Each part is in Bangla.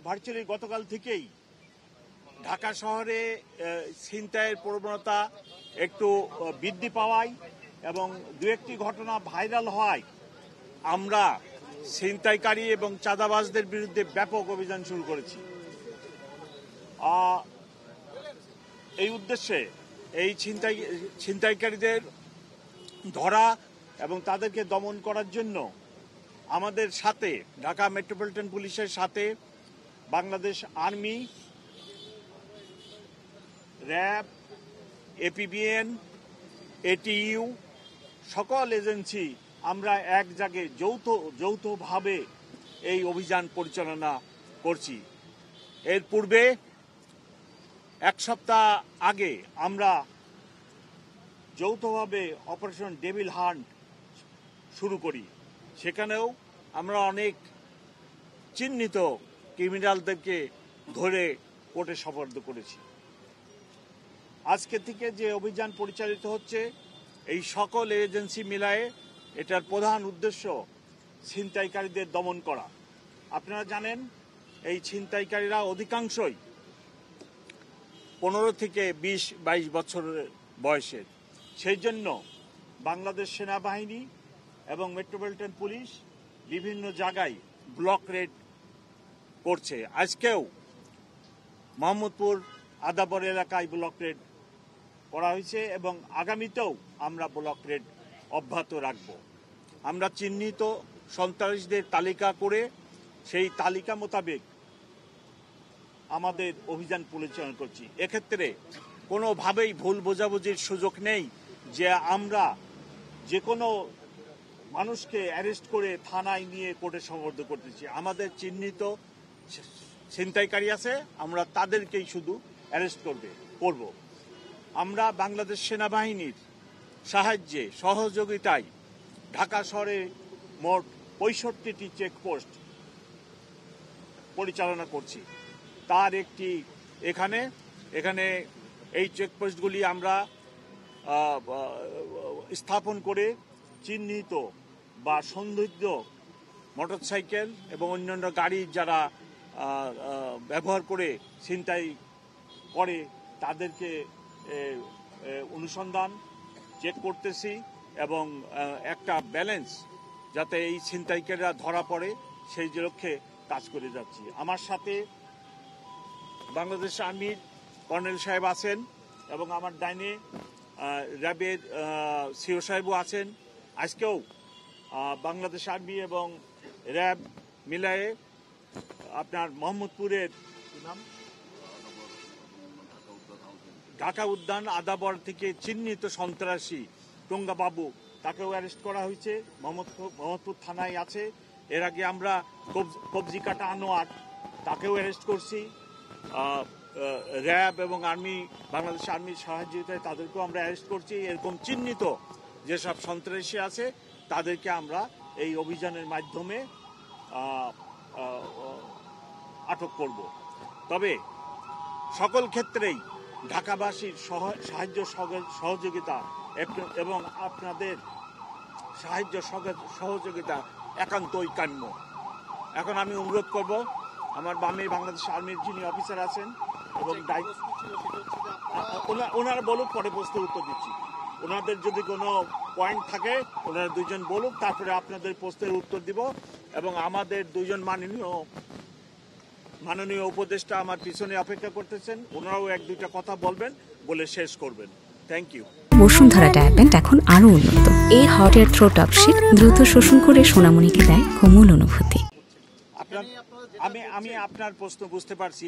ভার্চুয়ালি গতকাল থেকেই ঢাকা শহরে ছিনতাইয়ের প্রবণতা একটু বৃদ্ধি পাওয়ায় এবং দু একটি ঘটনা ভাইরাল হওয়ায় আমরা ছিনতাইকারী এবং চাঁদাবাজদের বিরুদ্ধে ব্যাপক অভিযান শুরু করেছি। এই উদ্দেশ্যে এই ছিনতাইকারীদের ধরা এবং তাদেরকে দমন করার জন্য আমাদের সাথে ঢাকা মেট্রোপলিটন পুলিশের সাথে Bangladesh army, RAB, APBN, ATU সকল এজেন্সি আমরা এক জায়গায় যৌথভাবে এই অভিযান পরিচালনা করছি। এর পূর্বে এক সপ্তাহ আগে আমরা যৌথভাবে অপারেশন ডেভিল হান্ট শুরু করি। সেখানেও আমরা অনেক চিহ্নিত ক্রিমিনালদেরকে ধরে কোর্টে সোপর্দ করেছি। আজকে থেকে যে অভিযান পরিচালিত হচ্ছে এই সকল এজেন্সি মিলায়ে এটার প্রধান উদ্দেশ্য ছিনতাইকারীদের দমন করা। আপনারা জানেন এই ছিনতাইকারীরা অধিকাংশই 15 থেকে 20-22 বছরের বয়সের। সেই জন্য বাংলাদেশ সেনাবাহিনী এবং মেট্রোপলিটন পুলিশ বিভিন্ন জায়গায় ব্লক রেড করছে। আজকেও মোহাম্মদপুর আদাবর এলাকায় ব্লক রেড করা হয়েছে এবং আগামীতেও আমরা ব্লক রেড অব্যাহত রাখব। আমরা চিহ্নিত সন্ত্রাসীদের তালিকা করে সেই তালিকা মোতাবেক আমাদের অভিযান পরিচালনা করছি। এক্ষেত্রে কোনোভাবেই ভুল বোঝাবুঝির সুযোগ নেই যে আমরা যে কোনো মানুষকে অ্যারেস্ট করে থানায় নিয়ে কোর্টে সোপর্দ করতেছি। আমাদের চিহ্নিত ছিনতাইকারী আছে, আমরা তাদেরকেই শুধু অ্যারেস্ট করব। আমরা বাংলাদেশ সেনাবাহিনীর সাহায্যে সহযোগিতায় ঢাকা শহরে মোট 65টি চেকপোস্ট পরিচালনা করছি। তার একটি এখানে এই চেকপোস্টগুলি আমরা স্থাপন করে চিহ্নিত বা সন্দিগ্ধ মোটরসাইকেল এবং অন্যান্য গাড়ি যারা ব্যবহার করে ছিনতাই করে তাদেরকে অনুসন্ধান চেক করতেছি এবং একটা ব্যালেন্স যাতে এই ছিনতাইকারীরা ধরা পড়ে সেই লক্ষ্যে কাজ করে যাচ্ছি। আমার সাথে বাংলাদেশ আর্মির কর্নেল সাহেব আছেন এবং আমার ডাইনে র্যাবের সিও সাহেবও আছেন। আজকেও বাংলাদেশ আর্মি এবং র্যাব মিলায়ে আপনার মোহাম্মদপুরের নাম ঢাকা উদ্যান আদাবর থেকে চিহ্নিত সন্ত্রাসী টঙ্গা বাবু, তাকেও অ্যারেস্ট করা হয়েছে, মোহাম্মদপুর থানায় আছে। এর আগে আমরা কবজি কাটা আনোয়ার, তাকেও অ্যারেস্ট করছি। র্যাব এবং আর্মি, বাংলাদেশ আর্মির সহযোগিতায় তাদেরকেও আমরা অ্যারেস্ট করছি। এরকম চিহ্নিত যেসব সন্ত্রাসী আছে তাদেরকে আমরা এই অভিযানের মাধ্যমে আটক করব। তবে সকল ক্ষেত্রেই ঢাকাবাসীর সাহায্য সহযোগিতা এবং আপনাদের সাহায্য সহযোগিতা একান্তই কাম্য। এখন আমি অনুরোধ করব আমার বামে বাংলাদেশ আর্মির যিনি অফিসার আছেন এবং ওনারা বলুক, পরে প্রশ্নের উত্তর দিচ্ছি। ওনাদের যদি কোনো পয়েন্ট থাকে ওনারা দুজন বলুক, তারপরে আপনাদের প্রশ্নের উত্তর দিব। এবং আমাদের দুজন মাননীয় উপদেষ্টা আমার পিছনে অপেক্ষা করতেছেন, ওনারাও এক দুইটা কথা বলবেন, বলে শেষ করবেন। Thank you. বসুন্ধরা ডায়াপেন্ট এখন আরো উন্নত। এই hot air through top sheet দ্রুত শোষণ করে সোনামণিকে দেয় কোমল অনুভূতি। আমি আপনার প্রশ্ন বুঝতে পারছি।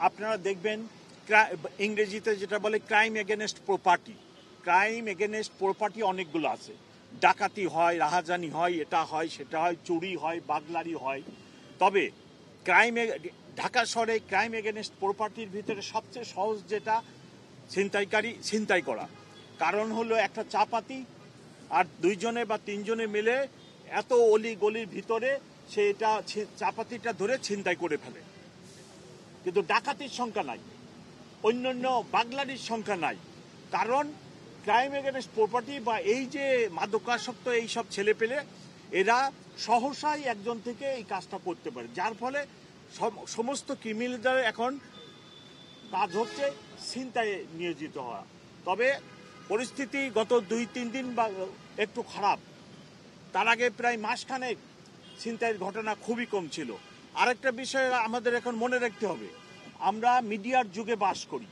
আপনারা দেখবেন ইংরেজিতে যেটা বলে crime against property, crime against property অনেকগুলো আছে। ডাকাতি হয়, রাহাজানি হয়, এটা হয় সেটা হয়, চুরি হয়, বাগলারি হয়। তবে ঢাকা শহরে ক্রাইম এগেনস্ট প্রপার্টির ভিতরে সবচেয়ে সহজ যেটা ছিনতাই করা। কারণ হলো একটা চাপাতি আর দুইজনে বা তিনজনে মিলে এত অলি গলির ভিতরে সেটা চাপাতিটা ধরে ছিনতাই করে ফেলে। কিন্তু ডাকাতির সংখ্যা নাই, অন্যান্য বাগলারির সংখ্যা নাই। কারণ ক্রাইম এগেনস্ট প্রপার্টি বা এই যে মাদকাসক্ত এইসব ছেলে পেলে এরা সহসাই একজন থেকে এই কাজটা করতে পারে, যার ফলে সমস্ত ক্রিমিনালদের এখন কাজ হচ্ছে ছিনতাইয়ে নিয়োজিত হওয়া। তবে পরিস্থিতি গত 2-3 দিন বা একটু খারাপ, তার আগে প্রায় মাসখানেক ছিনতাইয়ের ঘটনা খুবই কম ছিল। আরেকটা বিষয় আমাদের এখন মনে রাখতে হবে, আমরা মিডিয়ার যুগে বাস করি।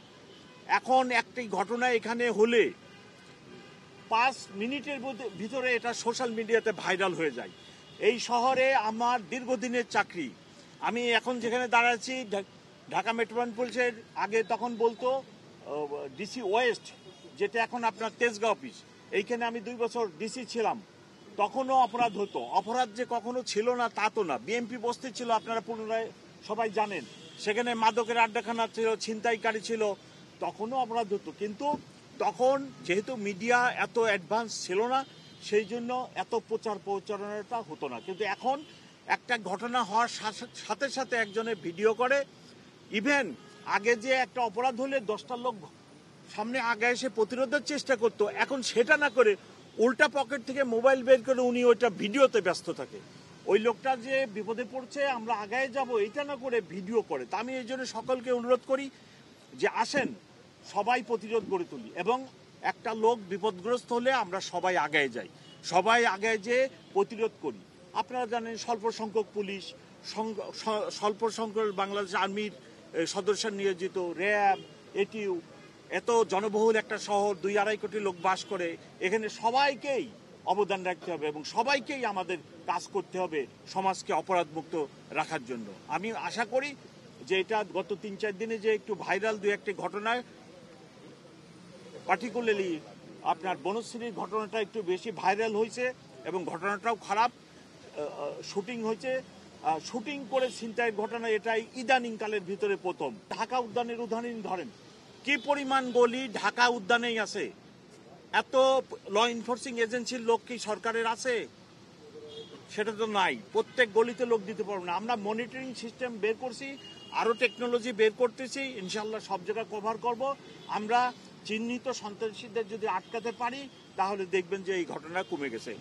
এখন একটি ঘটনা এখানে হলে 5 মিনিটের ভিতরে এটা সোশ্যাল মিডিয়াতে ভাইরাল হয়ে যায়। এই শহরে আমার দীর্ঘদিনের চাকরি। আমি এখন যেখানে দাঁড়াচ্ছি ঢাকা মেট্রোপলিটন পুলিশের, আগে তখন বলতো ডিসি ওয়েস্ট, যেটা এখন আপনার তেজগাঁও অফিস। এইখানে আমি 2 বছর ডিসি ছিলাম। তখনও অপরাধ হতো। অপরাধ যে কখনো ছিল না তা তো না। বিএমপি বস্তি ছিল, আপনারা পুনরায় সবাই জানেন। সেখানে মাদকের আড্ডাখানা ছিল, ছিনতাইকারী ছিল, তখনও অপরাধ হতো। কিন্তু তখন যেহেতু মিডিয়া এত অ্যাডভান্স ছিল না, সেই জন্য এত প্রচারণাটা হতো না। কিন্তু এখন একটা ঘটনা হওয়ার সাথে সাথে একজনে ভিডিও করে। ইভেন আগে যে একটা অপরাধ হলে 10টা লোক সামনে আগে এসে প্রতিরোধের চেষ্টা করতো, এখন সেটা না করে উল্টা পকেট থেকে মোবাইল বের করে উনি ওইটা ভিডিওতে ব্যস্ত থাকে। ওই লোকটা যে বিপদে পড়ছে, আমরা আগায় যাব, এটা না করে ভিডিও করে। তা আমি এই জন্য সকলকে অনুরোধ করি যে আসেন সবাই প্রতিরোধ গড়ে তুলি, এবং একটা লোক বিপদগ্রস্ত হলে আমরা সবাই আগায় যাই, সবাই আগায় যেয়ে প্রতিরোধ করি। আপনারা জানেন স্বল্প সংখ্যক পুলিশ, স্বল্প সংখ্যক বাংলাদেশ আর্মির সদস্য নিয়োজিত, র্যাব, এটিউ, এত জনবহুল একটা শহর, 2-2.5 কোটি লোক বাস করে। এখানে সবাইকেই অবদান রাখতে হবে এবং সবাইকেই আমাদের কাজ করতে হবে সমাজকে অপরাধমুক্ত রাখার জন্য। আমি আশা করি যে এটা গত 3-4 দিনে যে একটু ভাইরাল 2-1টি ঘটনায়, পার্টিকুলারলি আপনার বনশ্রীর ঘটনাটা একটু বেশি ভাইরাল হয়েছে এবং ঘটনাটাও খারাপ। শুটিং হয়েছে, শুটিং করে ছিনতাইয়ের ঘটনা এটাই ইদানিংকালের ভিতরে প্রথম। ঢাকা উদ্যানের উদাহরণ ধরেন, কি পরিমাণ গলি ঢাকা উদ্যানেই আছে। এত ল এনফোর্সিং এজেন্সির লোক কি সরকারের আছে? সেটা তো নাই। প্রত্যেক গলিতে লোক দিতে পারবো না। আমরা মনিটরিং সিস্টেম বের করছি, আরো টেকনোলজি বের করতেছি, ইনশাল্লাহ সব জায়গা কভার করব। আমরা চিহ্নিত সন্ত্রাসীদের যদি আটকাতে পারি তাহলে দেখবেন যে এই ঘটনা কমে গেছে।